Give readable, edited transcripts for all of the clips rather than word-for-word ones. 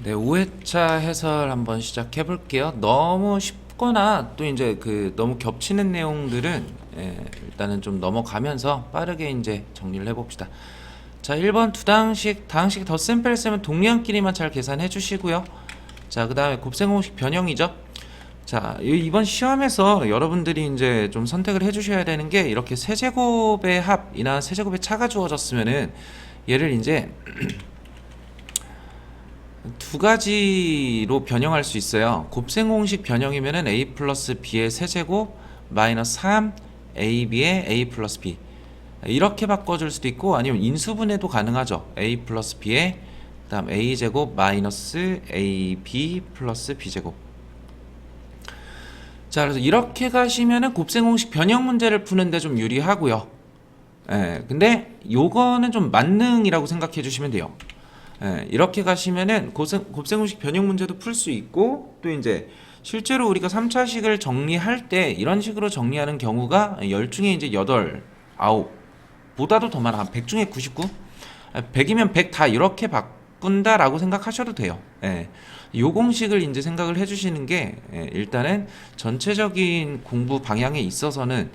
네, 5회차 해설 한번 시작해 볼게요. 너무 쉽거나 또 이제 너무 겹치는 내용들은 일단은 좀 넘어가면서 빠르게 이제 정리를 해 봅시다. 자, 1번 다항식 덧셈 뺄셈은 동량끼리만 잘 계산해 주시고요. 자, 그다음에 곱셈 공식 변형이죠. 자, 이번 시험에서 여러분들이 이제 좀 선택을 해 주셔야 되는 게 이렇게 세제곱의 합이나 세제곱의 차가 주어졌으면은 얘를 이제 두 가지로 변형할 수 있어요. 곱셈 공식 변형이면은 a 플러스 b의 세제곱 마이너스 3 ab의 a 플러스 b 이렇게 바꿔줄 수도 있고, 아니면 인수분해도 가능하죠. a 플러스 b의 그다음 a 제곱 마이너스 ab 플러스 b 제곱. 자, 그래서 이렇게 가시면은 곱셈 공식 변형 문제를 푸는데 좀 유리하고요. 근데 요거는 좀 만능이라고 생각해 주시면 돼요. 이렇게 가시면은 곱셈 공식 변형 문제도 풀 수 있고, 또 이제 실제로 우리가 3차식을 정리할 때 이런 식으로 정리하는 경우가 10 중에 이제 8, 9 보다도 더 많아. 한 100 중에 99? 100이면 100 다 이렇게 바꾼다라고 생각하셔도 돼요. 요 공식을 이제 생각을 해주시는 게 일단은 전체적인 공부 방향에 있어서는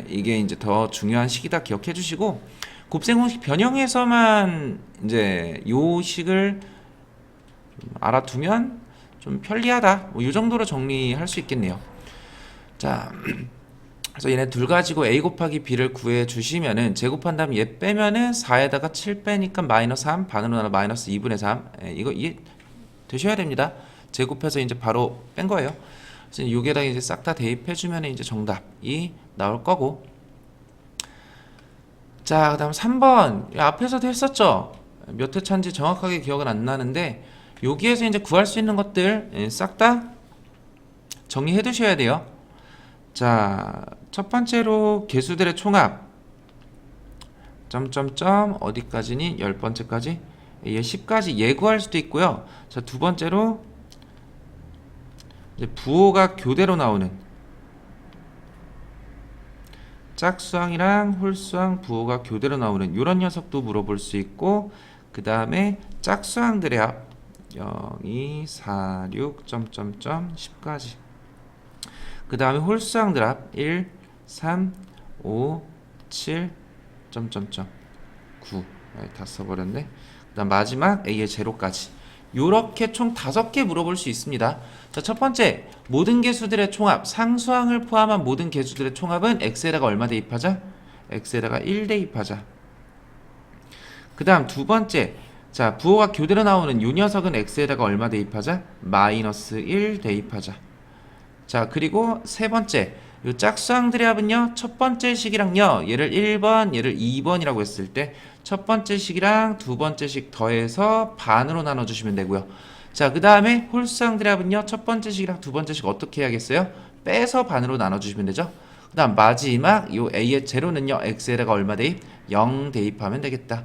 이게 이제 더 중요한 식이다 기억해 주시고, 곱셈 공식 변형에서만 이제 요 식을 좀 알아두면 좀 편리하다, 뭐 이 정도로 정리할 수 있겠네요. 자, 그래서 얘네 둘 가지고 a 곱하기 b를 구해 주시면은 제곱한 다음 얘 빼면은 4에다가 7 빼니까 마이너스 3 반으로 나눠 마이너스 2분의 3. 이거 이해 되셔야 됩니다. 제곱해서 이제 바로 뺀 거예요. 그래서 여기에다 이제 싹 다 대입해 주면 이제 정답이 나올 거고. 자, 그다음 3번 앞에서도 했었죠. 몇 회차인지 정확하게 기억은 안 나는데 여기에서 이제 구할 수 있는 것들 싹 다 정리해 두셔야 돼요. 자, 첫 번째로 개수들의 총합 점점점 어디까지니? 10번째까지 얘 10까지 예구할 수도 있고요. 자, 두 번째로 이제 부호가 교대로 나오는 짝수항이랑 홀수항 부호가 교대로 나오는 이런 녀석도 물어볼 수 있고, 그 다음에 짝수항들의 합 0, 2, 4, 6 점점점 10까지, 그 다음에 홀수항들 합 1, 3, 5, 7 점점점 9 다 써버렸네. 그 다음 마지막 a의 제로까지 요렇게 총 5개 물어볼 수 있습니다. 자, 첫 번째, 모든 개수들의 총합, 상수항을 포함한 모든 개수들의 총합은 x에다가 얼마 대입하자? x에다가 1 대입하자. 그 다음 두 번째, 자, 부호가 교대로 나오는 요 녀석은 x에다가 얼마 대입하자? 마이너스 1 대입하자. 자, 그리고 세 번째, 요 짝수항들의 합은요, 첫 번째 식이랑요, 얘를 1번, 얘를 2번이라고 했을 때 첫 번째 식이랑 두 번째 식 더해서 반으로 나눠주시면 되고요. 자, 그 다음에 홀수항들의 합은요, 첫 번째 식이랑 두 번째 식 어떻게 해야겠어요? 빼서 반으로 나눠주시면 되죠. 그 다음 마지막 요 a의 제로는요, x에다가 얼마 대입? 0 대입하면 되겠다.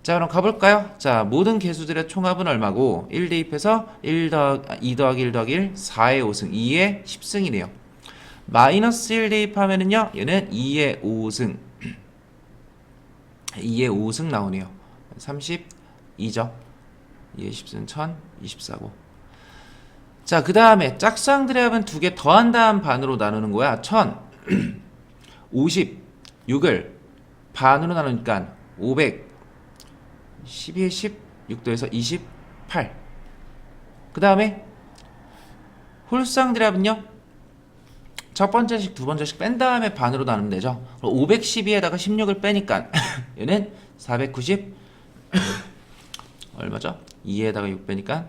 자, 그럼 가볼까요? 자, 모든 개수들의 총합은 얼마고? 1 대입해서 2 더하기 1 더하기 1 4의 5승 2의 10승이네요. 마이너스 1 대입하면은요, 얘는 2의 5승 2의 5승 나오네요. 32죠. 2의 10승 1024고. 자, 그 다음에 짝수항들의 합은 두 개 더한 다음 반으로 나누는 거야. 1056을 반으로 나누니까 500 12의 10 6도에서 28. 그 다음에 홀수항들의 합은요, 첫 번째 식, 두 번째 식 뺀 다음에 반으로 나누면 되죠. 512에다가 16을 빼니까 얘는 490 얼마죠? 2에다가 6 빼니까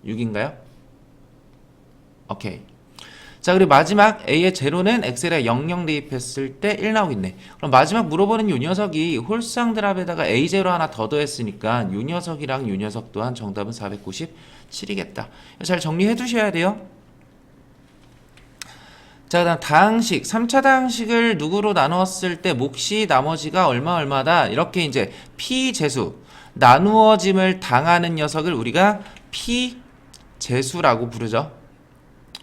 6인가요? 오케이. 자, 그리고 마지막 a의 제로는 x에다 00 대입했을 때 1 나오겠네. 그럼 마지막 물어보는 요 녀석이 홀수항들 합에다가 a 제로 하나 더 더했으니까 요 녀석이랑 요 녀석 또한 정답은 497이겠다. 잘 정리해 두셔야 돼요. 자, 그 다음 다항식, 3차 다항식을 누구로 나누었을 때 몫이 나머지가 얼마다 이렇게 이제 피재수, 나누어짐을 당하는 녀석을 우리가 피재수라고 부르죠.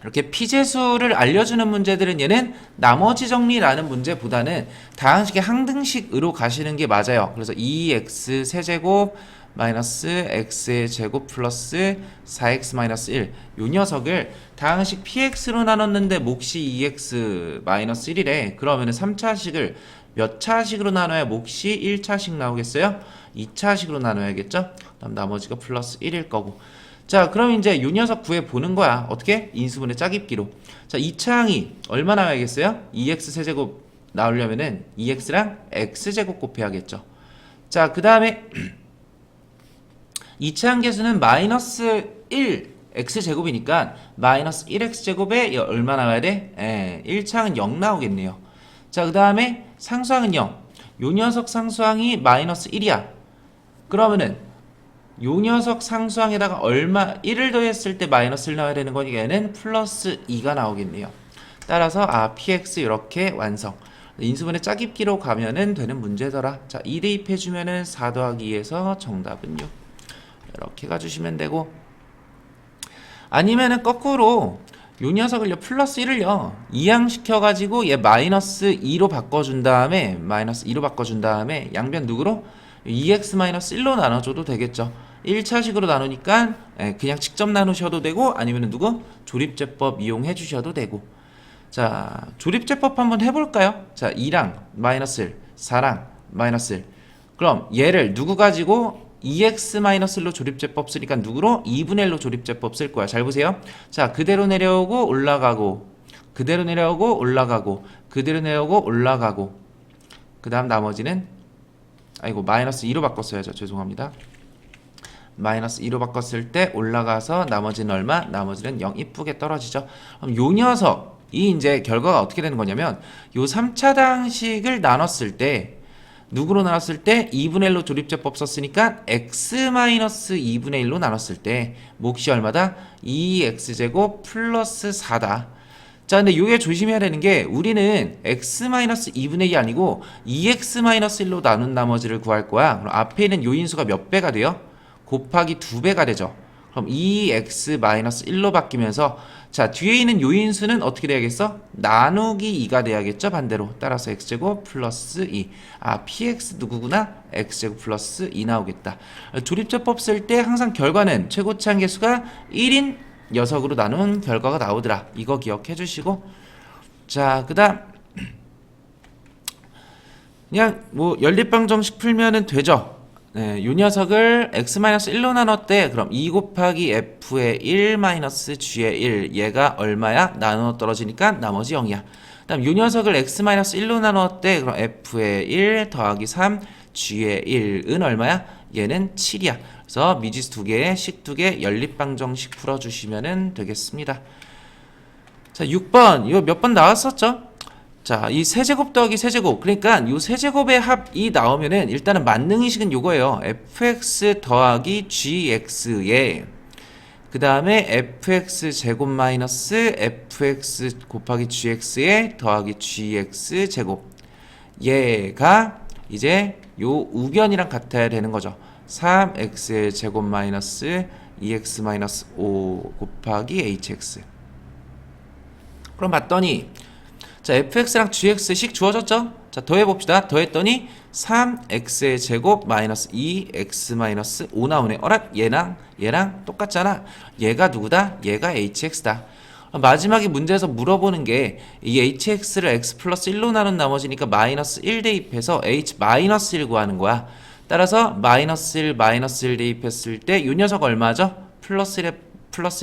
이렇게 피재수를 알려주는 문제들은 얘는 나머지 정리라는 문제보다는 다항식의 항등식으로 가시는 게 맞아요. 그래서 2x 세제곱 마이너스 x의 제곱 플러스 4x 마이너스 1. 요 녀석을 다항식 px로 나눴는데 몫이 2x 마이너스 1이래. 그러면은 3차식을 몇 차식으로 나눠야 몫이 1차식 나오겠어요? 2차식으로 나눠야겠죠? 그럼 나머지가 플러스 1일 거고. 자, 그럼 이제 요 녀석 구해 보는 거야. 어떻게? 인수분해 짜깁기로. 자, 2차항이 얼마 나와야겠어요? 2x 세제곱 나오려면은 2x랑 x제곱 곱해야겠죠. 자, 그 다음에 2차항 계수는 마이너스 1 x제곱이니까 마이너스 1x제곱에 얼마 나와야 돼? 1차항은 0 나오겠네요. 자, 그 다음에 상수항은 0. 요 녀석 상수항이 마이너스 1이야. 그러면은 요 녀석 상수항에다가 얼마 1을 더했을 때 마이너스 1 나와야 되는 거니까 얘는 플러스 2가 나오겠네요. 따라서 px 이렇게 완성. 인수분해 짜깁기로 가면은 되는 문제더라. 자, 2 대입해주면은 4 더하기 2에서 정답은 6. 이렇게 가주시면 되고, 아니면은 거꾸로 요 녀석을요 플러스 1을요 이항시켜가지고 얘 마이너스 2로 바꿔준 다음에 양변 누구로? 2x 마이너스 1로 나눠줘도 되겠죠. 1차식으로 나누니까 그냥 직접 나누셔도 되고, 아니면은 누구? 조립제법 이용해 주셔도 되고. 자, 조립제법 한번 해볼까요? 자, 2랑 마이너스 1, 4랑 마이너스 1. 그럼 얘를 누구 가지고 2x-1로 조립제법 쓰니까 누구로? 2분의 1로 조립제법 쓸 거야. 잘 보세요. 자, 그대로 내려오고 올라가고, 그대로 내려오고 올라가고, 그대로 내려오고 올라가고, 그 다음 나머지는 마이너스 2로 바꿨어야죠. 죄송합니다. 마이너스 2로 바꿨을 때 올라가서 나머지는 얼마? 나머지는 0 이쁘게 떨어지죠. 그럼 요 녀석 이 이제 결과가 어떻게 되는 거냐면, 요 3차 방식을 나눴을 때 누구로 나눴을 때 2분의 1로 조립제법 썼으니까 x-2분의 1로 나눴을 때 몫이 얼마다? 2x제곱 플러스 4다. 자, 근데 요게 조심해야 되는 게, 우리는 x-2분의 2이 아니고 2x-1로 나눈 나머지를 구할 거야. 그럼 앞에 있는 요인수가 몇 배가 돼요? 곱하기 2배가 되죠. 그럼 2x-1로 바뀌면서, 자, 뒤에 있는 요인수는 어떻게 돼야겠어? 나누기 2가 돼야겠죠, 반대로. 따라서 x제곱 플러스 2. px 누구구나? x제곱 플러스 2 나오겠다. 조립제법 쓸 때 항상 결과는 최고치 함계수가 1인 녀석으로 나눈 결과가 나오더라. 이거 기억해 주시고. 자, 그 다음 그냥 연립방정식 풀면은 되죠. 네, 요 녀석을 x-1로 나눴대. 그럼 2 곱하기 f의 1 마이너스 g의 1. 얘가 얼마야? 나누어 떨어지니까 나머지 0이야. 그 다음 요 녀석을 x-1로 나눴대. 그럼 f의 1 더하기 3 g의 1은 얼마야? 얘는 7이야. 그래서 미지수 2개, 식 2개, 연립방정식 풀어주시면 되겠습니다. 자, 6번. 이거 몇 번 나왔었죠? 자, 이 세제곱 더하기 세제곱. 그러니까 이 세제곱의 합이 나오면은 일단은 만능의식은 요거예요. fx 더하기 gx에 그 다음에 fx 제곱 마이너스 fx 곱하기 gx에 더하기 gx 제곱. 얘가 이제 요 우변이랑 같아야 되는 거죠. 3x의 제곱 마이너스 2x 마이너스 5 곱하기 hx. 그럼 봤더니, 자, fx랑 gx식 주어졌죠? 자, 더해봅시다. 더했더니 3x의 제곱 마이너스 2x 마이너스 5 나오네. 어라? 얘랑 똑같잖아. 얘가 누구다? 얘가 hx다. 마지막에 문제에서 물어보는 게, 이 hx를 x 플러스 1로 나눈 나머지니까 마이너스 1 대입해서 h 마이너스 1 구하는 거야. 따라서 마이너스 1 대입했을 때 이 녀석 얼마죠? 플러스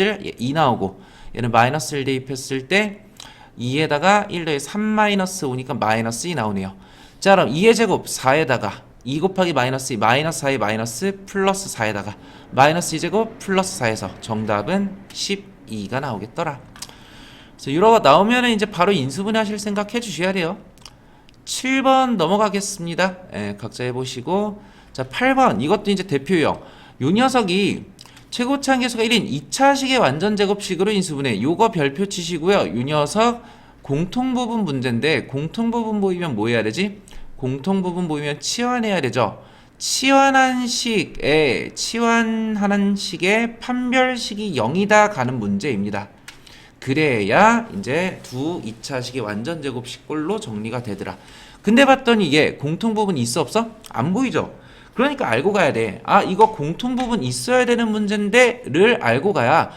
1, 2 나오고, 얘는 마이너스 1 대입했을 때 2에다가 1 더해 3 마이너스 5니까 마이너스 2 나오네요. 자, 그럼 2의 제곱 4에다가 2 곱하기 마이너스 2, 마이너스 4의 마이너스 플러스 4에다가 마이너스 2제곱 플러스 4에서 정답은 12가 나오겠더라. 그래서 이러고 나오면은 이제 바로 인수분해 하실 생각 해주셔야 돼요. 7번 넘어가겠습니다. 각자 해보시고. 자, 8번. 이것도 이제 대표형. 요 녀석이 최고치 함계수가 1인 2차식의 완전제곱식으로 인수분해. 요거 별표 치시고요. 요 녀석 공통부분 문제인데, 공통부분 보이면 뭐 해야 되지? 공통부분 보이면 치환해야 되죠. 치환하는 식의 판별식이 0이다 가는 문제입니다. 그래야 이제 2차식의 완전제곱식꼴로 정리가 되더라. 근데 봤더니 이게 공통부분이 있어 없어? 안 보이죠? 그러니까 알고 가야 돼. 아, 이거 공통 부분 있어야 되는 문제인데를 알고 가야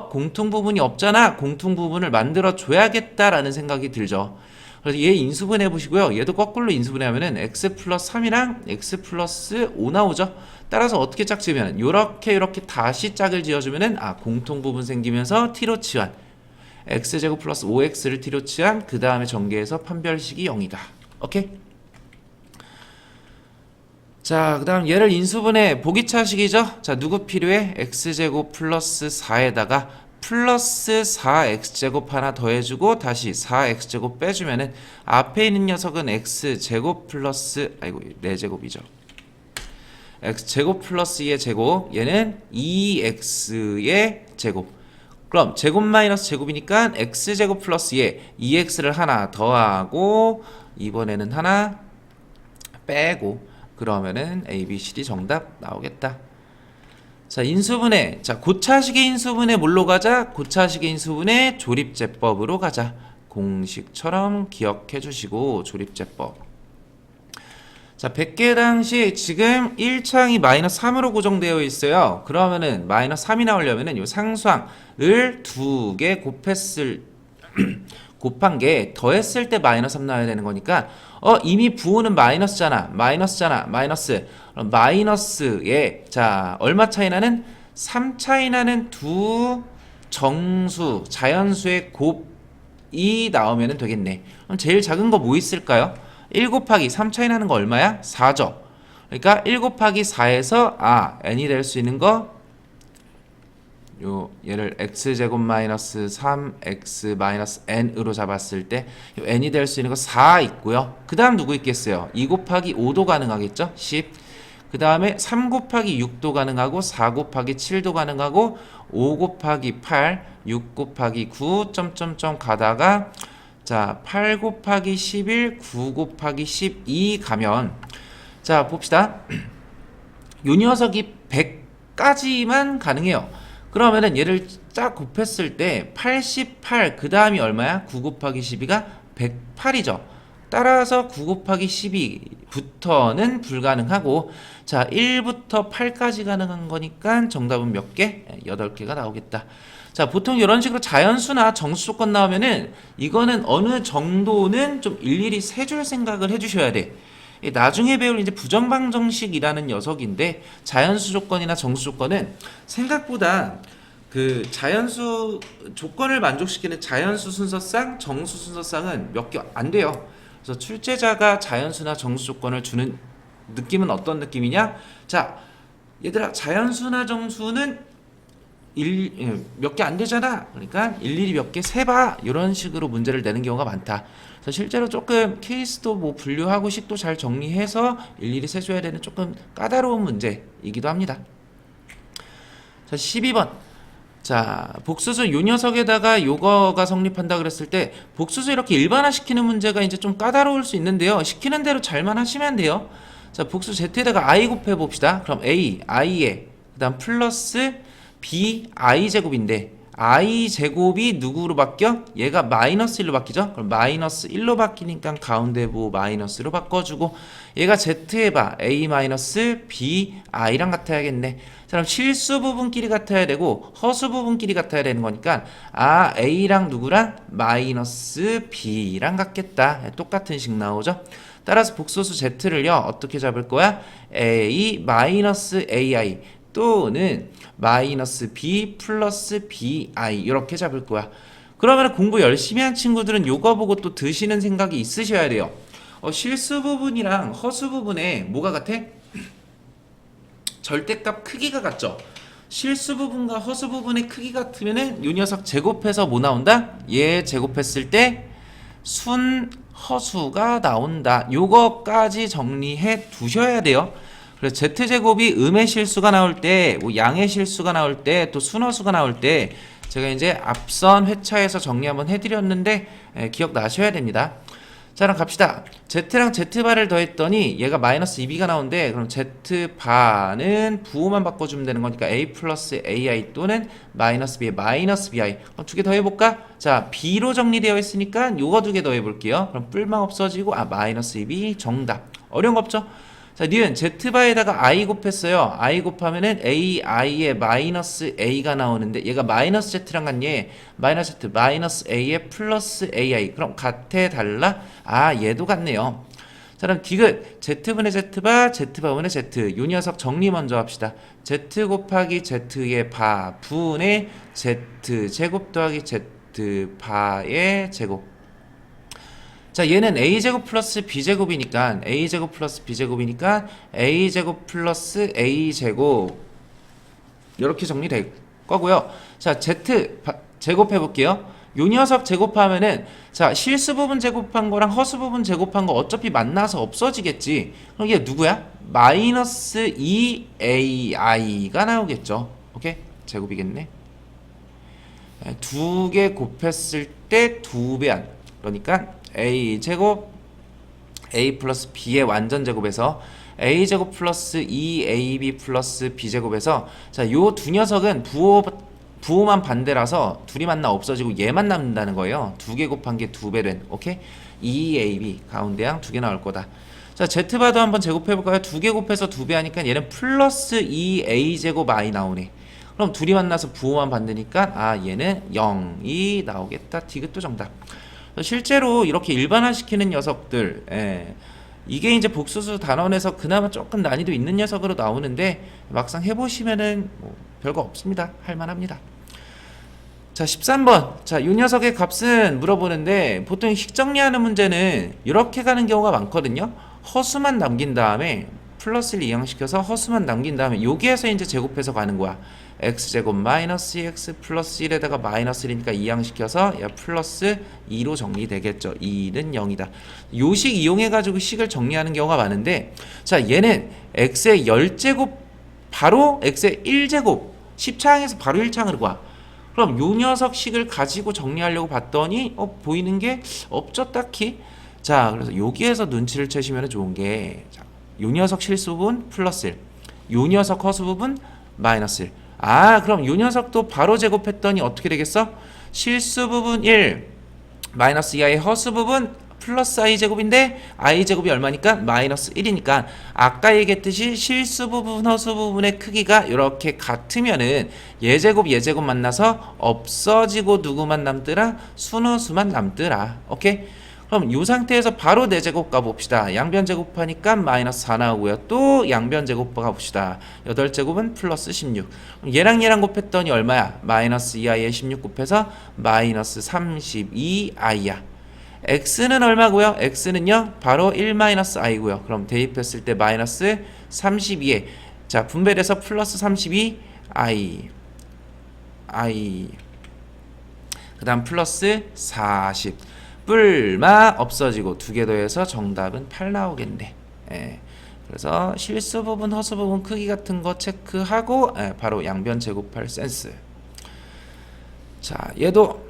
공통 부분이 없잖아. 공통 부분을 만들어 줘야겠다라는 생각이 들죠. 그래서 얘 인수분해 보시고요. 얘도 거꾸로 인수분해 하면은 x 플러스 3이랑 x 플러스 5 나오죠. 따라서 어떻게 짝 지으면 요렇게 다시 짝을 지어주면은 공통 부분 생기면서 t로 치환 x제곱 플러스 5x를 t로 치환 그 다음에 전개해서 판별식이 0이다. 오케이? 자, 그 다음 얘를 인수분해 보기차식이죠. 자, 누구 필요해? x제곱 플러스 4에다가 플러스 4x제곱 하나 더해주고 다시 4x제곱 빼주면은 앞에 있는 녀석은 x제곱 플러스 4제곱이죠. x제곱 플러스 2의 제곱, 얘는 2x의 제곱. 그럼 제곱 마이너스 제곱이니까 x제곱 플러스 2x를 하나 더하고 이번에는 하나 빼고 그러면은 A, B, C, D 정답 나오겠다. 자, 인수분해. 자, 고차식의 인수분해 뭘로 가자? 고차식의 인수분해 조립제법으로 가자. 공식처럼 기억해 주시고 조립제법. 자, 100개 당시 지금 1창이 마이너스 3으로 고정되어 있어요. 그러면은 마이너스 3이 나오려면은 이 상수항을 2개 곱한 게 더했을 때 마이너스 3 나와야 되는 거니까 이미 부호는 마이너스잖아. 마이너스. 그럼 마이너스에 자, 얼마 차이 나는? 3 차이 나는 두 정수, 자연수의 곱이 나오면 되겠네. 그럼 제일 작은 거 뭐 있을까요? 1 곱하기 3 차이 나는 거 얼마야? 4죠. 그러니까 1 곱하기 4에서 n이 될 수 있는 거 얘를 x제곱 마이너스 3x 마이너스 n으로 잡았을 때 n이 될 수 있는 거 4 있고요. 그 다음 누구 있겠어요? 2 곱하기 5도 가능하겠죠? 10. 그 다음에 3 곱하기 6도 가능하고 4 곱하기 7도 가능하고 5 곱하기 8, 6 곱하기 9 점점점 가다가 자, 8 곱하기 11, 9 곱하기 12 가면 자, 봅시다. 요 녀석이 100까지만 가능해요. 그러면은 얘를 쫙 곱했을 때 88, 그 다음이 얼마야? 9 곱하기 12가 108이죠. 따라서 9 곱하기 12부터는 불가능하고 자, 1부터 8까지 가능한 거니까 정답은 몇 개? 8개가 나오겠다. 자, 보통 이런 식으로 자연수나 정수 조건 나오면은 이거는 어느 정도는 좀 일일이 세줄 생각을 해주셔야 돼. 나중에 배울 이제 부정방정식이라는 녀석인데 자연수 조건이나 정수 조건은 생각보다 그 자연수 조건을 만족시키는 자연수 순서상 정수 순서상은 몇 개 안 돼요. 그래서 출제자가 자연수나 정수 조건을 주는 느낌은 어떤 느낌이냐? 자, 얘들아 자연수나 정수는 몇 개 안 되잖아. 그러니까 일일이 몇 개 세봐. 이런 식으로 문제를 내는 경우가 많다. 그래서 실제로 조금 케이스도 뭐 분류하고 식도 잘 정리해서 일일이 세줘야 되는 조금 까다로운 문제이기도 합니다. 자, 12번. 자, 복수수 요 녀석에다가 요거가 성립한다 그랬을 때 복수수 이렇게 일반화 시키는 문제가 이제 좀 까다로울 수 있는데요. 시키는 대로 잘만 하시면 돼요. 자, 복수 z에다가 i 곱해 봅시다. 그럼 a, i에 그다음 플러스 b, i 제곱인데 i 제곱이 누구로 바뀌어? 얘가 마이너스 1로 바뀌죠? 그럼 마이너스 1로 바뀌니까 가운데 부 마이너스로 바꿔주고 얘가 z에 봐 a 마이너스 b, i랑 같아야겠네. 자, 그럼 실수 부분끼리 같아야 되고 허수 부분끼리 같아야 되는 거니까 a랑 누구랑? 마이너스 b랑 같겠다. 똑같은 식 나오죠? 따라서 복소수 z를요 어떻게 잡을 거야? a 마이너스 ai 또는 마이너스 b 플러스 bi 이렇게 잡을 거야. 그러면 공부 열심히 한 친구들은 요거 보고 또 드시는 생각이 있으셔야 돼요. 실수 부분이랑 허수 부분에 뭐가 같아? 절대값 크기가 같죠? 실수 부분과 허수 부분의 크기 같으면은 요 녀석 제곱해서 뭐 나온다? 얘 제곱했을 때 순 허수가 나온다. 요거까지 정리해 두셔야 돼요. 그래서 z제곱이 음의 실수가 나올 때, 뭐 양의 실수가 나올 때, 또 순허수가 나올 때 제가 이제 앞선 회차에서 정리 한번 해드렸는데 기억나셔야 됩니다. 자, 그럼 갑시다. z랑 z바를 더했더니 얘가 마이너스 2b가 나오는데 그럼 z바는 부호만 바꿔주면 되는 거니까 a 플러스 ai 또는 마이너스 b에 마이너스 bi. 그럼 두 개 더해볼까? 자, b로 정리되어 있으니까 요거 두 개 더해볼게요. 그럼 뿔만 없어지고 마이너스 2b 정답. 어려운 거 없죠? 자, 니은 z바에다가 i 곱했어요. i 곱하면은 ai에 마이너스 a가 나오는데 얘가 마이너스 z랑 같니? 마이너스 z 마이너스 a에 플러스 ai. 그럼 같아 달라? 아, 얘도 같네요. 자, 그럼 디귿 z분의 z바 z바분의 z. 요 녀석 정리 먼저 합시다. z 곱하기 z의 바 분의 z 제곱 더하기 z 바의 제곱. 자, 얘는 a제곱 플러스 b제곱이니까 a제곱 플러스 b제곱이니까 a제곱 플러스 a제곱 이렇게 정리될 거고요. 자, z 제곱해 볼게요. 요 녀석 제곱하면은 자, 실수 부분 제곱한 거랑 허수 부분 제곱한 거 어차피 만나서 없어지겠지. 그럼 이게 누구야? 마이너스 2ai가 나오겠죠. 오케이? 제곱이겠네. 두 개 곱했을 때 두 배한. 그러니까 a 제곱 a 플러스 b의 완전 제곱에서 a 제곱 플러스 2ab 플러스 b 제곱에서 자, 요 두 녀석은 부호만 반대라서 둘이 만나 없어지고 얘만 남는다는 거예요. 두 개 곱한 게 두 배 된. 오케이? 2ab 가운데 양 두 개 나올 거다. 자, z바도 한번 제곱해 볼까요? 두 개 곱해서 두 배 하니까 얘는 플러스 2a 제곱 i 나오네. 그럼 둘이 만나서 부호만 반대니까 아, 얘는 0이 나오겠다. 디귿도 정답. 실제로 이렇게 일반화시키는 녀석들, 이게 이제 복수수 단원에서 그나마 조금 난이도 있는 녀석으로 나오는데 막상 해보시면은 뭐 별거 없습니다. 할만합니다. 자, 13번. 자, 이 녀석의 값은 물어보는데 보통 식 정리하는 문제는 이렇게 가는 경우가 많거든요. 허수만 남긴 다음에 플러스를 이항시켜서 허수만 남긴 다음에 여기에서 이제 제곱해서 가는 거야. x제곱 마이너스 2x 플러스 1에다가 마이너스 1이니까 이항시켜서 야 플러스 2로 정리되겠죠. 2는 0이다. 요 식 이용해가지고 식을 정리하는 경우가 많은데 자, 얘는 x의 10제곱 바로 x의 1제곱 10차항에서 바로 1차항으로 가. 그럼 요 녀석 식을 가지고 정리하려고 봤더니 보이는 게 없죠 딱히. 자, 그래서 여기에서 눈치를 채시면 좋은 게 자, 요 녀석 실수 부분 플러스 1 요 녀석 허수 부분 마이너스 1. 아, 그럼 요 녀석도 바로 제곱했더니 어떻게 되겠어? 실수 부분 1 마이너스 2i 허수 부분 플러스 i 제곱인데 i 제곱이 얼마니까? 마이너스 1이니까 아까 얘기했듯이 실수 부분 허수 부분의 크기가 이렇게 같으면은 예제곱 만나서 없어지고 누구만 남더라? 순호수만 남더라. 오케이? 그럼 이 상태에서 바로 4제곱 가봅시다. 양변 제곱하니까 마이너스 4 나오고요. 또 양변 제곱 가봅시다. 8제곱은 플러스 16. 얘랑 곱했더니 얼마야? 마이너스 2i에 16 곱해서 마이너스 32i야. x는 얼마고요? x는요 바로 1 마이너스 i고요. 그럼 대입했을 때 마이너스 32에 자, 분배돼서 플러스 32i 그 다음 플러스 40 뿔마 없어지고 두 개 더해서 정답은 8 나오겠네. 그래서 실수 부분 허수 부분 크기 같은 거 체크하고 바로 양변 제곱할 센스. 자, 얘도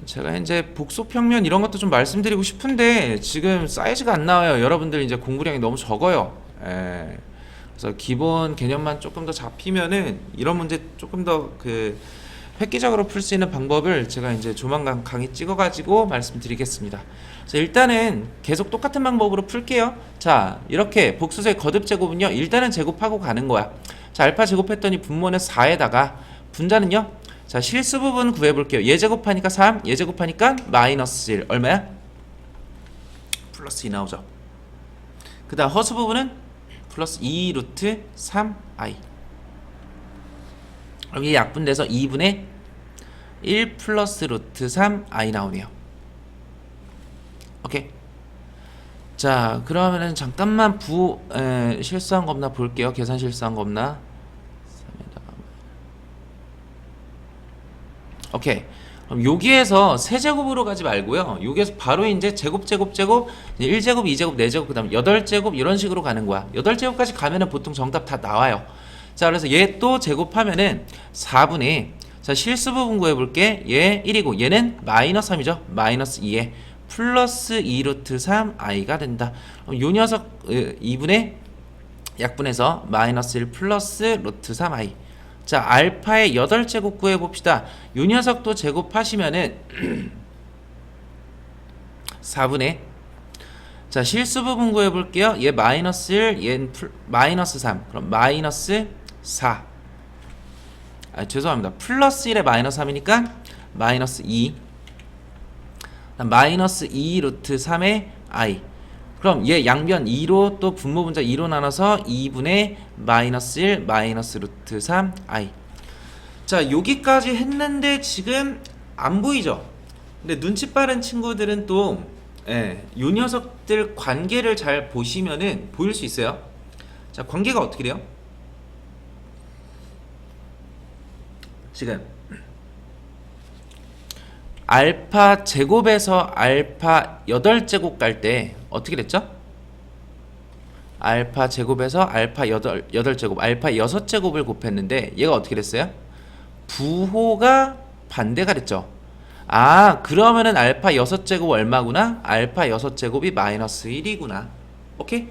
제가 이제 복소평면 이런 것도 좀 말씀드리고 싶은데 지금 사이즈가 안 나와요. 여러분들 이제 공부량이 너무 적어요. 그래서 기본 개념만 조금 더 잡히면은 이런 문제 조금 더 획기적으로 풀 수 있는 방법을 제가 이제 조만간 강의 찍어가지고 말씀드리겠습니다. 그래서 일단은 계속 똑같은 방법으로 풀게요. 자, 이렇게 복수수의 거듭 제곱은요, 일단은 제곱하고 가는 거야. 자, 알파 제곱했더니 분모는 4에다가 분자는요, 자, 실수 부분 구해볼게요. 얘 제곱하니까 3, 얘 제곱하니까 마이너스 1. 얼마야? 플러스 2 나오죠. 그 다음 허수 부분은 플러스 2 루트 3i. 그럼 이게 약분돼서 2분의 1 플러스 루트 3i 나오네요. 오케이. 자, 그러면은 잠깐만 실수한 거 없나 볼게요. 계산 실수한 거 없나. 오케이. 그럼 여기에서 세제곱으로 가지 말고요. 여기에서 바로 이제 제곱 1제곱, 2제곱, 4제곱, 그 다음 8제곱 이런 식으로 가는 거야. 8제곱까지 가면은 보통 정답 다 나와요. 자, 그래서 얘 또 제곱하면은 4분의 자, 실수 부분 구해볼게. 얘 1이고 얘는 마이너스 3이죠. 마이너스 2에 플러스 2 루트 3i가 된다. 그럼 요 녀석 2분의 약분해서 마이너스 1 플러스 루트 3i. 자, 알파의 8제곱 구해봅시다. 요 녀석도 제곱하시면은 4분의 자, 실수 부분 구해볼게요. 얘 마이너스 1, 얘는 마이너스 3. 그럼 마이너스 4. 죄송합니다. 플러스 1에 마이너스 3이니까 마이너스 2. 마이너스 2 루트 3의 i. 그럼 얘 양변 2로 또 분모 분자 2로 나눠서 2분의 마이너스 1 마이너스 루트 3 i. 자, 여기까지 했는데 지금 안 보이죠? 근데 눈치 빠른 친구들은 또 요 녀석들 관계를 잘 보시면은 보일 수 있어요. 자, 관계가 어떻게 돼요? 지금 알파 제곱에서 알파 8제곱 갈 때 어떻게 됐죠? 알파 제곱에서 알파 8제곱 알파 6제곱을 곱했는데 얘가 어떻게 됐어요? 부호가 반대가 됐죠. 아, 그러면은 알파 6제곱 얼마구나? 알파 6제곱이 마이너스 1이구나. 오케이?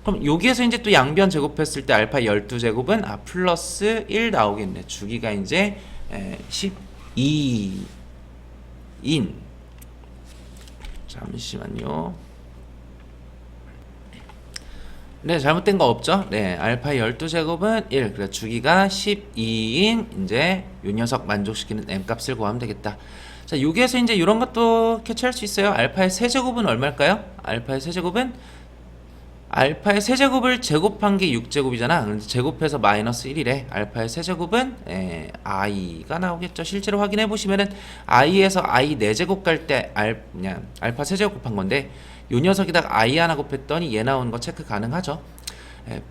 그럼 여기에서 이제 또 양변 제곱했을 때 알파 12제곱은 플러스 1 나오겠네. 주기가 이제 12인. 잠시만요. 네, 잘못된 거 없죠? 네, 알파 12제곱은 1. 그래, 주기가 12인 이제 요 녀석 만족시키는 m값을 구하면 되겠다. 자, 여기에서 이제 이런 것도 캐치할 수 있어요. 알파의 세제곱은 얼마일까요? 알파의 세제곱은 알파의 세제곱을 제곱한 게 6제곱이잖아. 그런데 제곱해서 마이너스 1이래. 알파의 세제곱은 i가 나오겠죠. 실제로 확인해 보시면은 i에서 i 4제곱 갈 때 그냥 알파 세제곱 곱한 건데 요 녀석에다가 i 하나 곱했더니 얘 나오는 거 체크 가능하죠.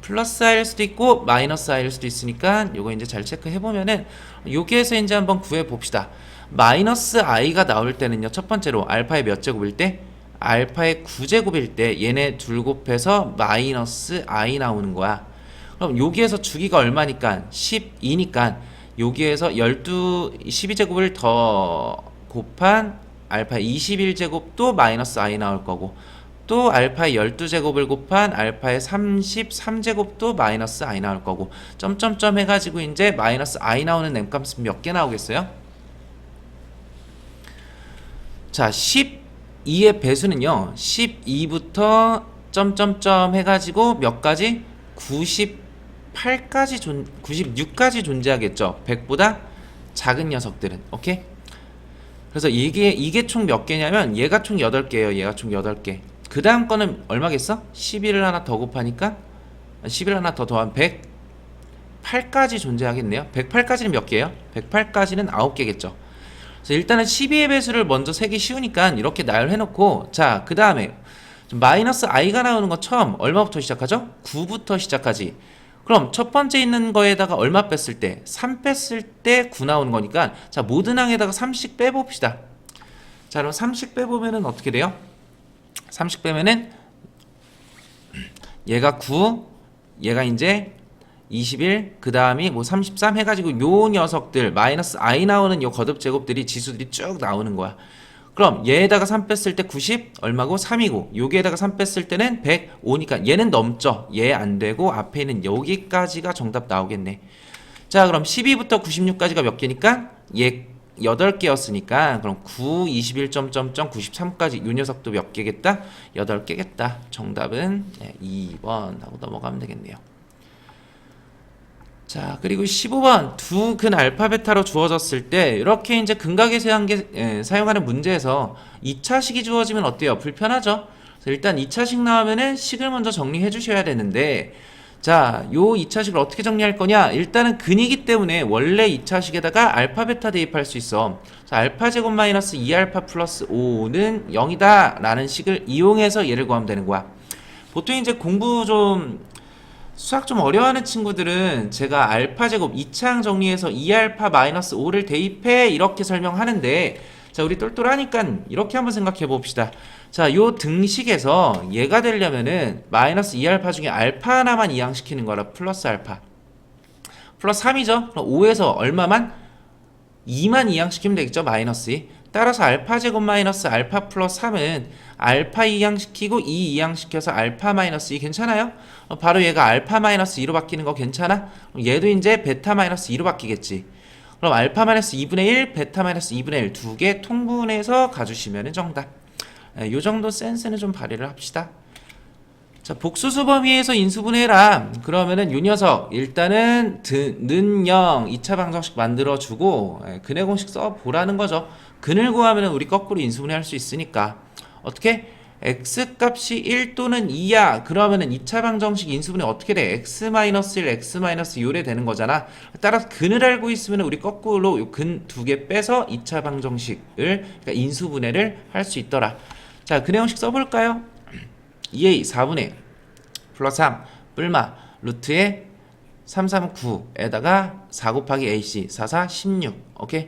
플러스 i일 수도 있고 마이너스 i일 수도 있으니까 요거 이제 잘 체크해 보면은 여기에서 이제 한번 구해 봅시다. 마이너스 i가 나올 때는요, 첫 번째로 알파의 몇 제곱일 때? 알파의 9제곱일 때 얘네 둘 곱해서 마이너스 i 나오는 거야. 그럼 여기에서 주기가 얼마니까? 12니까 여기에서 12제곱을 더 곱한 알파 21제곱도 마이너스 i 나올 거고, 또 알파의 12제곱을 곱한 알파의 33제곱도 마이너스 i 나올 거고, 점점점 해가지고 이제 마이너스 i 나오는 m값은 몇 개 나오겠어요? 자, 12의 배수는요, 12부터 점점점 해가지고 몇 가지? 96까지 존재하겠죠. 100보다 작은 녀석들은. 오케이? 그래서 이게 총 몇 개냐면 얘가 총 8개예요. 얘가 총 8개. 그 다음 거는 얼마겠어? 11을 하나 더 곱하니까 11을 하나 더 더하면 108까지 존재하겠네요. 108까지는 몇 개예요? 108까지는 9개겠죠. 그래서 일단은 12의 배수를 먼저 세기 쉬우니까 이렇게 나열해놓고, 자, 그 다음에 마이너스 i가 나오는 거 처음 얼마부터 시작하죠? 9부터 시작하지. 그럼 첫 번째 있는 거에다가 얼마 뺐을 때? 3 뺐을 때 9 나오는 거니까, 자, 모든 항에다가 3씩 빼봅시다. 자, 그럼 3씩 빼보면은 어떻게 돼요? 3씩 빼면은 얘가 9, 얘가 이제 21, 그 다음이 뭐 33 해가지고 요 녀석들 마이너스 i 나오는 요 거듭 제곱들이 지수들이 쭉 나오는 거야. 그럼 얘에다가 3 뺐을 때 90 얼마고? 3이고, 여기에다가 3 뺐을 때는 105니까 얘는 넘죠. 얘 안 되고 앞에 있는 여기까지가 정답 나오겠네. 자, 그럼 12부터 96까지가 몇 개니까? 얘 8개였으니까 그럼 9, 21, 93까지 요 녀석도 몇 개겠다? 8개겠다. 정답은 2번 하고 넘어가면 되겠네요. 자, 그리고 15번 두 근 알파 베타로 주어졌을 때 이렇게 이제 근각의 세한계 사용하는 문제에서 2차식이 주어지면 어때요? 불편하죠? 그래서 일단 2차식 나오면은 식을 먼저 정리해 주셔야 되는데, 자, 요 2차식을 어떻게 정리할 거냐? 일단은 근이기 때문에 원래 2차식에다가 알파 베타 대입할 수 있어. 자, 알파 제곱 마이너스 2알파 플러스 5는 0이다 라는 식을 이용해서 얘를 구하면 되는 거야. 보통 이제 공부 수학 좀 어려워하는 친구들은 제가 알파 제곱 2차항 정리해서 2알파 마이너스 5를 대입해 이렇게 설명하는데, 자, 우리 똘똘하니까 이렇게 한번 생각해 봅시다. 자, 요 등식에서 얘가 되려면은 마이너스 2알파 중에 알파 하나만 이항시키는 거라 플러스 알파 플러스 3이죠. 그럼 5에서 얼마만? 2만 이항시키면 되겠죠. 마이너스 2. 따라서 알파 제곱 마이너스 알파 플러스 3은 알파 이항시키고 2 이항시켜서 알파 마이너스 2 괜찮아요? 바로 얘가 알파 마이너스 2로 바뀌는 거 괜찮아? 얘도 이제 베타 마이너스 2로 바뀌겠지. 그럼 알파 마이너스 2분의 1, 베타 마이너스 2분의 1 두 개 통분해서 가주시면 정답. 요 정도 센스는 좀 발휘를 합시다. 자, 복수수 범위에서 인수분해해라. 그러면은 요 녀석 일단은 는 0 2차 방정식 만들어주고 근의 공식 써보라는 거죠. 근을 구하면은 우리 거꾸로 인수분해할 수 있으니까 어떻게? x값이 1 또는 2야. 그러면은 2차 방정식 인수분해 어떻게 돼? x-1, x- 요래 되는 거잖아. 따라서 근을 알고 있으면 우리 거꾸로 요 근 두 개 빼서 2차 방정식을 그러니까 인수분해를 할 수 있더라. 자, 근의 공식 써볼까요? 2a 4분의 플러스 3 뿔마 루트에 339에다가 4 곱하기 ac 4, 4, 16 오케이?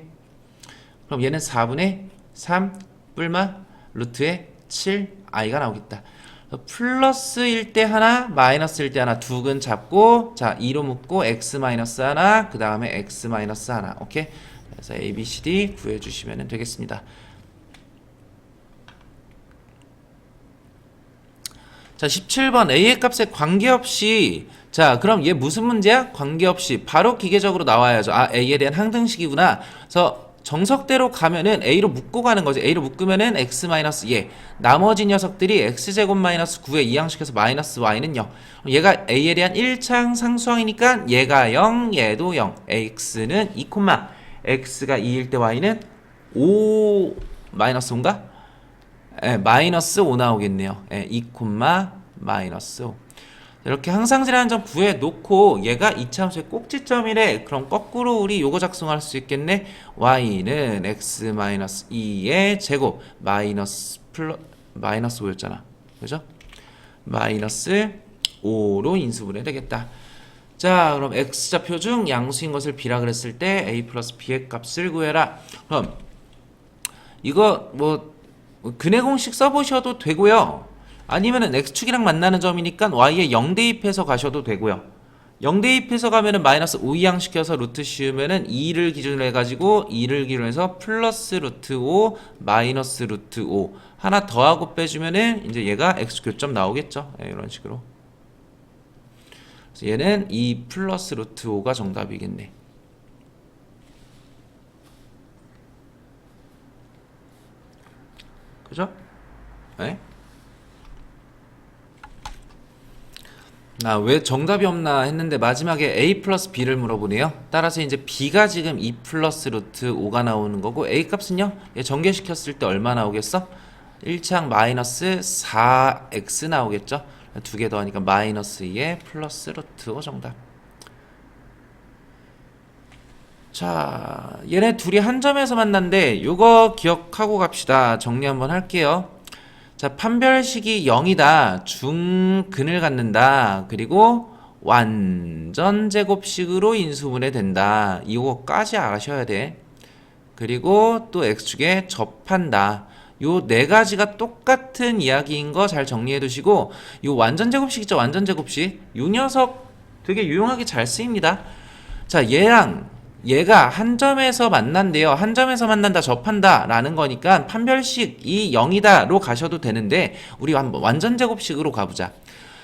그럼 얘는 4분의 3 뿔마 루트에 7 i가 나오겠다. 플러스일 때 하나 마이너스일 때 하나 두 근 잡고 자 2로 묶고 x 마이너스 하나 그 다음에 x 마이너스 하나 오케이? 그래서 a, b, c, d 구해주시면 되겠습니다. 자 17번 a의 값에 관계없이 자 그럼 얘 무슨 문제야? 관계없이 바로 기계적으로 나와야죠. 아 a에 대한 항등식이구나. 그래서 정석대로 가면은 a로 묶고 가는 거지. a로 묶으면은 x 마이너스 얘 나머지 녀석들이 x제곱 마이너스 9에 이항시켜서 마이너스 y는 0. 얘가 a에 대한 1차항 상수항이니까 얘가 0 얘도 0 x는 2, x가 2일 때 y는 5 마이너스 5인가? 마이너스 5 나오겠네요. 2, 마이너스 5. 이렇게 항상지라는 점 구해 놓고 얘가 이차함수의 꼭지점이래. 그럼 거꾸로 우리 요거 작성할 수 있겠네. y는 x-2의 제곱 마이너스 5였잖아. 그죠? 마이너스 5로 인수분해 되겠다. 자, 그럼 x좌표 중 양수인 것을 b라 그랬을 때 a 플러스 b의 값을 구해라. 그럼 이거 뭐 근의 공식 써보셔도 되고요. 아니면은 x축이랑 만나는 점이니까 y에 0 대입해서 가셔도 되고요. 0 대입해서 가면은 마이너스 5 이항시켜서 루트 씌우면은 2를 기준으로 해가지고 2를 기준으로 해서 플러스 루트 5 마이너스 루트 5 하나 더하고 빼주면은 이제 얘가 x 교점 나오겠죠. 이런 식으로. 그래서 얘는 2 플러스 루트 5가 정답이겠네. 그죠? 네? 왜 정답이 없나 했는데 마지막에 a 플러스 b를 물어보네요. 따라서 이제 b가 지금 2 플러스 루트 5가 나오는 거고 a 값은요? 얘 전개시켰을 때 얼마 나오겠어? 1차항 마이너스 4x 나오겠죠? 두 개 더하니까 마이너스 2에 플러스 루트 5 정답. 자, 얘네 둘이 한 점에서 만난데 요거 기억하고 갑시다. 정리 한번 할게요. 자, 판별식이 0이다. 중근을 갖는다. 그리고 완전 제곱식으로 인수분해 된다. 이거까지 아셔야 돼. 그리고 또 x축에 접한다. 요 네 가지가 똑같은 이야기인 거 잘 정리해 두시고 요 완전 제곱식 있죠? 완전 제곱식. 요 녀석 되게 유용하게 잘 쓰입니다. 자, 얘가 한 점에서 만난대요. 한 점에서 만난다, 접한다 라는 거니까 판별식이 0이다로 가셔도 되는데 우리 한번 완전 제곱식으로 가보자.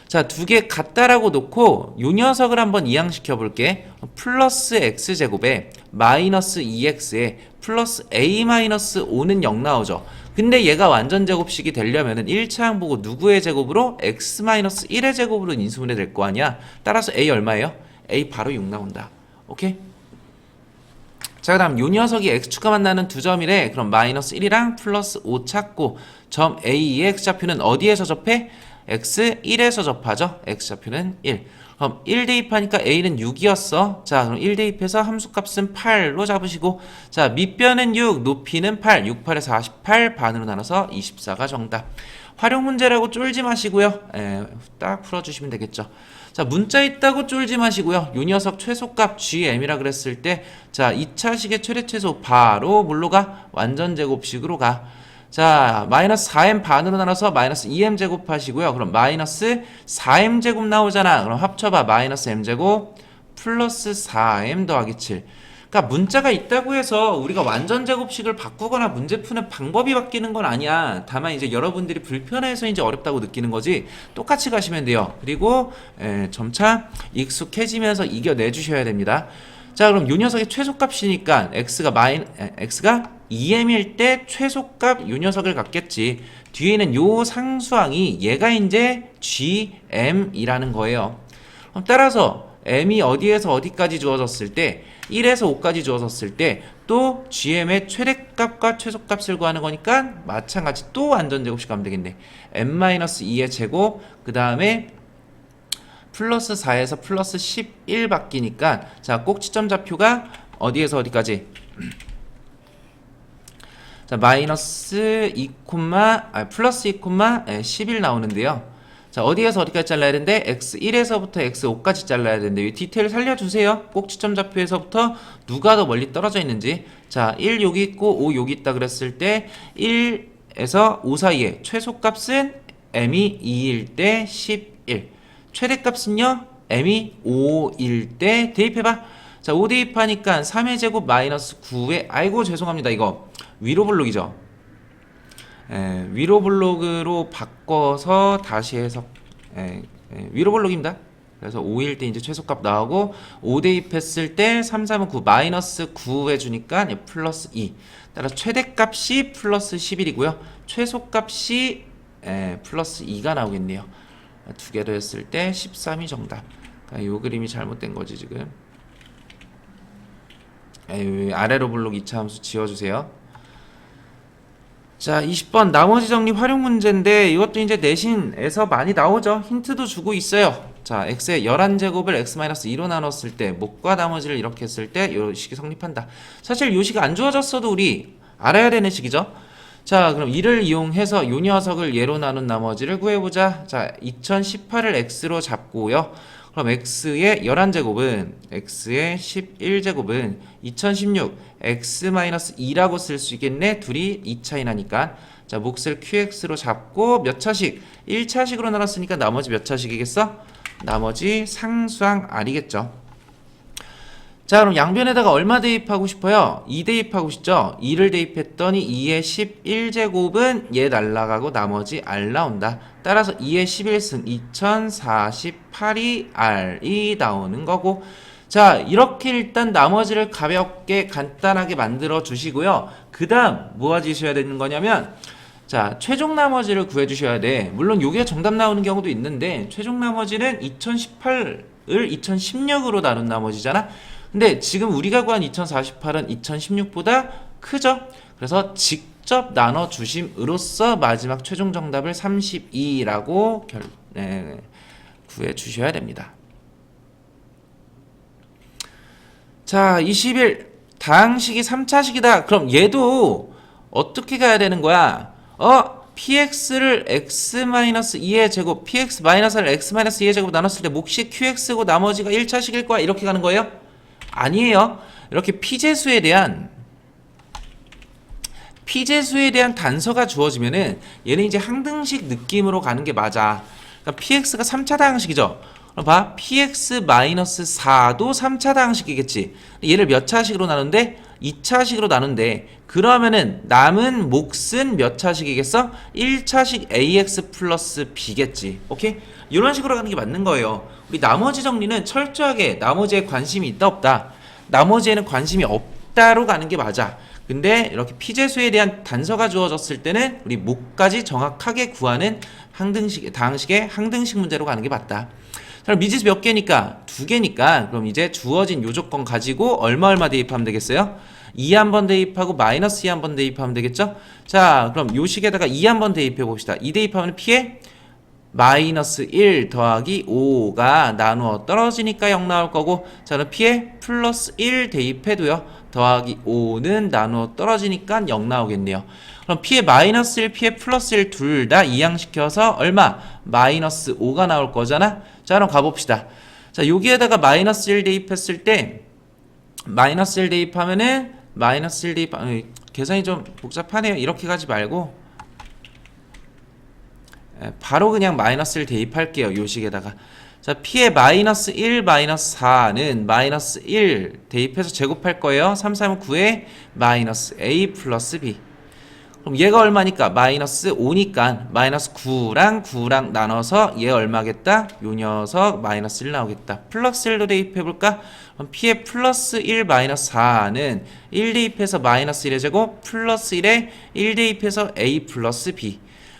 자, 두 개 같다라고 놓고 요 녀석을 한번 이항시켜 볼게. 플러스 x제곱에 마이너스 2x에 플러스 a-5는 0 나오죠. 근데 얘가 완전 제곱식이 되려면은 1차항 보고 누구의 제곱으로? x-1의 제곱으로 인수분해 될 거 아니야. 따라서 a 얼마예요? a 바로 6 나온다. 오케이? 자, 그 다음 요 녀석이 x축과 만나는 두 점이래. 그럼 마이너스 1이랑 플러스 5 찾고 점 A의 x좌표는 어디에서 접해? x1에서 접하죠. x좌표는 1. 그럼 1 대입하니까 A는 6이었어. 자, 그럼 1 대입해서 함수값은 8로 잡으시고 자, 밑변은 6, 높이는 8. 6, 8에 48 반으로 나눠서 24가 정답. 활용 문제라고 쫄지 마시고요. 딱 풀어주시면 되겠죠. 자, 문자 있다고 쫄지 마시고요. 요 녀석 최소값 gm이라 그랬을 때 자, 2차식의 최대 최소 바로 뭘로 가? 완전 제곱식으로 가. 자, 마이너스 4m 반으로 나눠서 마이너스 2m 제곱 하시고요. 그럼 마이너스 4m 제곱 나오잖아. 그럼 합쳐봐. 마이너스 m 제곱 플러스 4m 더하기 7. 그러니까 문자가 있다고 해서 우리가 완전 제곱식을 바꾸거나 문제 푸는 방법이 바뀌는 건 아니야. 다만 이제 여러분들이 불편해서 이제 어렵다고 느끼는 거지. 똑같이 가시면 돼요. 그리고 점차 익숙해지면서 이겨내 주셔야 됩니다. 자, 그럼 요 녀석의 최소값이니까 x가 2m일 때 최소값 요 녀석을 갖겠지. 뒤에는 요 상수항이 얘가 이제 gm이라는 거예요. 그럼 따라서 m이 어디에서 어디까지 주어졌을 때 1에서 5까지 주어졌을 때 또 gm의 최대값과 최소값을 구하는 거니까 마찬가지 또 완전제곱식 가면 되겠네. m-2의 제곱 그 다음에 플러스 4에서 플러스 11 바뀌니까 자 꼭지점 좌표가 어디에서 어디까지 자 마이너스 2, 플러스 2, 11 나오는데요. 자 어디에서 어디까지 잘라야 되는데 x1에서부터 x5까지 잘라야 되는데 이 디테일 살려주세요. 꼭지점 좌표에서부터 누가 더 멀리 떨어져 있는지. 자 1 여기 있고 5 여기 있다 그랬을 때 1에서 5 사이에 최소값은 m이 2일 때 11 최대값은요 m이 5일 때 대입해봐. 자 5 대입하니까 3의 제곱 마이너스 9의 아이고 죄송합니다 이거 위로 블록이죠. 위로 블록으로 바꿔서 다시 해서 위로 블록입니다. 그래서 5일 때 이제 최소값 나오고 5 대입했을 때 3, 3은 9 마이너스 9 해주니까 플러스 2 따라서 최대값이 플러스 11이고요 최소값이 플러스 2가 나오겠네요. 두 개 더 했을 때 13이 정답. 이 그림이 잘못된 거지 지금. 아래로 블록 2차 함수 지워주세요. 자 20번 나머지 정리 활용 문제인데 이것도 이제 내신에서 많이 나오죠. 힌트도 주고 있어요. 자 x의 11제곱을 x-2로 나눴을 때 목과 나머지를 이렇게 했을 때 이 식이 성립한다. 사실 이 식이 안 주어졌어도 우리 알아야 되는 식이죠. 자 그럼 이를 이용해서 요 녀석을 얘로 나눈 나머지를 구해보자. 자 2018을 x로 잡고요. 그럼 x의 11제곱은 x의 11제곱은 2016 x-2라고 쓸 수 있겠네. 둘이 2차이 나니까. 자 몫을 qx로 잡고 몇 차식? 1차식으로 나눴으니까 나머지 몇 차식이겠어? 나머지 상수항 r이겠죠. 자 그럼 양변에다가 얼마 대입하고 싶어요? 2 대입하고 싶죠? 2를 대입했더니 2의 11제곱은 얘 날라가고 나머지 r 나온다. 따라서 2의 11승 2048이 r이 나오는 거고. 자 이렇게 일단 나머지를 가볍게 간단하게 만들어 주시고요. 그 다음 뭐 하셔야 되는 거냐면 자 최종 나머지를 구해 주셔야 돼. 물론 요게 정답 나오는 경우도 있는데 최종 나머지는 2018을 2016으로 나눈 나머지잖아. 근데 지금 우리가 구한 2048은 2016보다 크죠? 그래서 직접 나눠주심으로써 마지막 최종 정답을 32라고 구해 주셔야 됩니다. 자 21 다항식이 3차식이다. 그럼 얘도 어떻게 가야 되는 거야? px를 x-2의 제곱 px-를 x-2의 제곱 나눴을 때 몫이 qx고 나머지가 1차식일 거야. 이렇게 가는 거예요? 아니에요. 이렇게 피제수에 대한 단서가 주어지면은 얘는 이제 항등식 느낌으로 가는 게 맞아. 그러니까 px가 3차 다항식이죠. 그럼 봐. px-4도 3차 다항식이겠지. 얘를 몇 차식으로 나누는데? 2차식으로 나눈대. 그러면은 남은 몫은 몇 차식이겠어? 1차식 ax 플러스 b겠지. 오케이? 이런 식으로 가는 게 맞는 거예요. 우리 나머지 정리는 철저하게 나머지에 관심이 있다 없다. 나머지에는 관심이 없다로 가는 게 맞아. 근데 이렇게 피제수에 대한 단서가 주어졌을 때는 우리 목까지 정확하게 구하는 다항식의 항등식 문제로 가는 게 맞다. 그럼 미지수 몇 개니까? 2개니까 그럼 이제 주어진 요 조건 가지고 얼마 대입하면 되겠어요? 2 한번 대입하고 마이너스 2 한번 대입하면 되겠죠? 자 그럼 요 식에다가 2 한번 대입해 봅시다. 2 대입하면 p에 마이너스 1 더하기 5가 나누어 떨어지니까 0 나올 거고 자 그럼 p에 플러스 1 대입해도요 더하기 5는 나누어 떨어지니까 0 나오겠네요. 그럼 p에 마이너스 1, p에 플러스 1 둘 다 이항시켜서 얼마? 마이너스 5가 나올 거잖아. 자 그럼 가봅시다. 자 여기에다가 마이너스 1 대입했을 때 마이너스 1 대입하면은 마이너스 1 계산이 좀 복잡하네요. 이렇게 가지 말고 바로 그냥 마이너스 1 대입할게요. 요 식에다가 자 p의 마이너스 1 마이너스 4는 마이너스 1 대입해서 제곱할 거예요. 3, 3은 9에 마이너스 a 플러스 b. 그럼 얘가 얼마니까? 마이너스 5니까 마이너스 9랑 나눠서 얘 얼마겠다? 요 녀석 마이너스 1 나오겠다. 플러스 1로 대입해볼까? 그럼 P의 플러스 1 마이너스 4는 1 대입해서 마이너스 1의 제곱 플러스 1에 1 대입해서 A 플러스 B.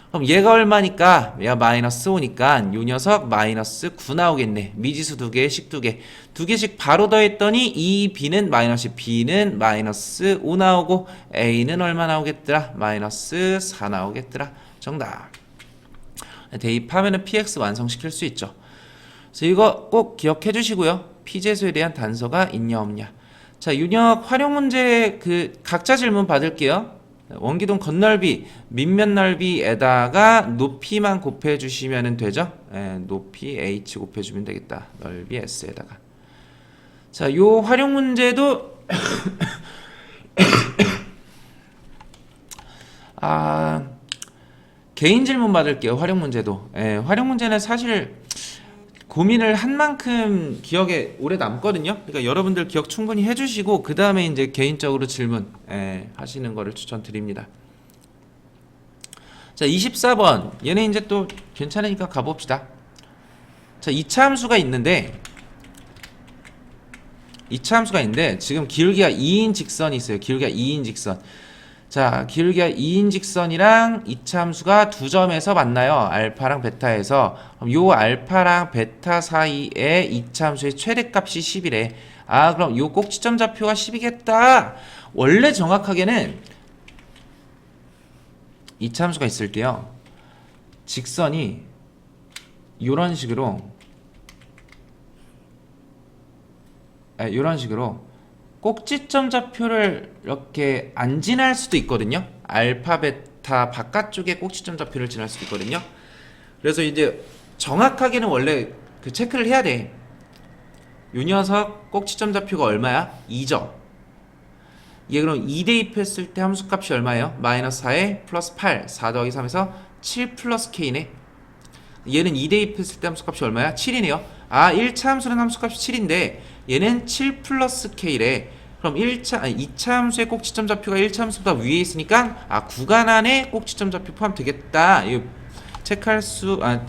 그럼 얘가 얼마니까? 얘가 마이너스 5니까 요 녀석 마이너스 9 나오겠네. 미지수 2개, 식 2개. 2개씩 바로 더했더니 이 B는 마이너스 5 나오고 A는 얼마 나오겠더라? 마이너스 4 나오겠더라. 정답. 대입하면은 PX 완성시킬 수 있죠. 그래서 이거 꼭 기억해 주시고요. P제수에 대한 단서가 있냐 없냐. 자, 윤혁 활용 문제 그 각자 질문 받을게요. 원기둥 겉넓이, 밑면 넓이에다가 높이만 곱해 주시면 되죠. 높이 H 곱해 주면 되겠다. 넓이 S에다가. 자, 요 활용 문제도 개인 질문 받을게요. 활용 문제도. 활용 문제는 사실 고민을 한 만큼 기억에 오래 남거든요. 그러니까 여러분들 기억 충분히 해주시고 그 다음에 이제 개인적으로 질문 하시는 거를 추천드립니다. 자, 24번 얘는 이제 또 괜찮으니까 가봅시다. 자, 2차 함수가 있는데 지금 기울기가 2인 직선이 있어요. 기울기가 2인 직선. 자, 기울기가 2인 직선이랑 2차 함수가 두 점에서 만나요. 알파랑 베타에서. 그럼 요 알파랑 베타 사이에 2차 함수의 최대값이 10이래. 그럼 요 꼭지점 좌표가 10이겠다. 원래 정확하게는 2차 함수가 있을 때요. 직선이 요런 식으로 꼭지점 좌표를 이렇게 안 지날 수도 있거든요. 알파, 베타 바깥쪽에 꼭지점 좌표를 지날 수도 있거든요. 그래서 이제 정확하게는 원래 그 체크를 해야 돼. 요 녀석 꼭지점 좌표가 얼마야? 2죠. 얘 그럼 2 대입했을 때 함수값이 얼마예요? 마이너스 4에 플러스 8, 4 더하기 3에서 7 플러스 K네. 얘는 2 대입했을 때 함수값이 얼마야? 7이네요. 1차 함수는 함수값이 7인데 얘는 7 플러스 K래. 그럼 2차 함수의 꼭지점 좌표가 1차 함수보다 위에 있으니까 구간 안에 꼭지점 좌표 포함되겠다. 이거 체크할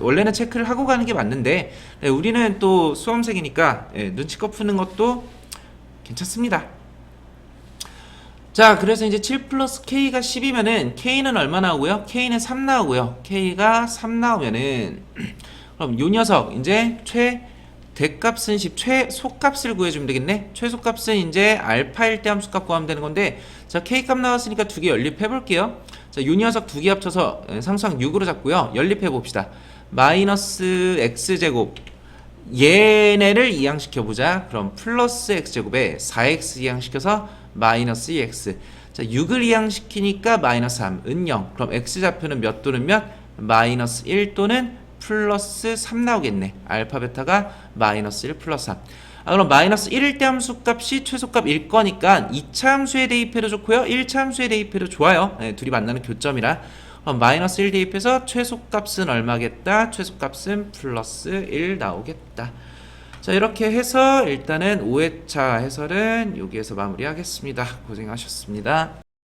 원래는 체크를 하고 가는 게 맞는데 우리는 또 수험생이니까 눈치껏 푸는 것도 괜찮습니다. 자, 그래서 이제 7 플러스 K가 10이면은 K는 얼마 나오고요? K는 3 나오고요. K가 3 나오면은 그럼 요 녀석 이제 대값은 10, 최소값을 구해주면 되겠네. 최소값은 이제 알파일 때 함수값 구하면 되는 건데, 자, K값 나왔으니까 두 개 연립해 볼게요. 자, 요 녀석 두 개 합쳐서 상수항 6으로 잡고요. 연립해 봅시다. 마이너스 X제곱 얘네를 이항시켜 보자. 그럼 플러스 X제곱에 4X 이항시켜서 마이너스 2X. 자, 6을 이항시키니까 마이너스 3, 은 0. 그럼 X좌표는 몇 또는 몇? 마이너스 1 또는 플러스 3 나오겠네. 알파 베타가 마이너스 1 플러스 3. 그럼 마이너스 1일 때 함수값이 최소값일 거니까 2차 함수에 대입해도 좋고요. 1차 함수에 대입해도 좋아요. 둘이 만나는 교점이라. 그럼 마이너스 1 대입해서 최소값은 얼마겠다? 최소값은 플러스 1 나오겠다. 자, 이렇게 해서 일단은 5회차 해설은 여기에서 마무리하겠습니다. 고생하셨습니다.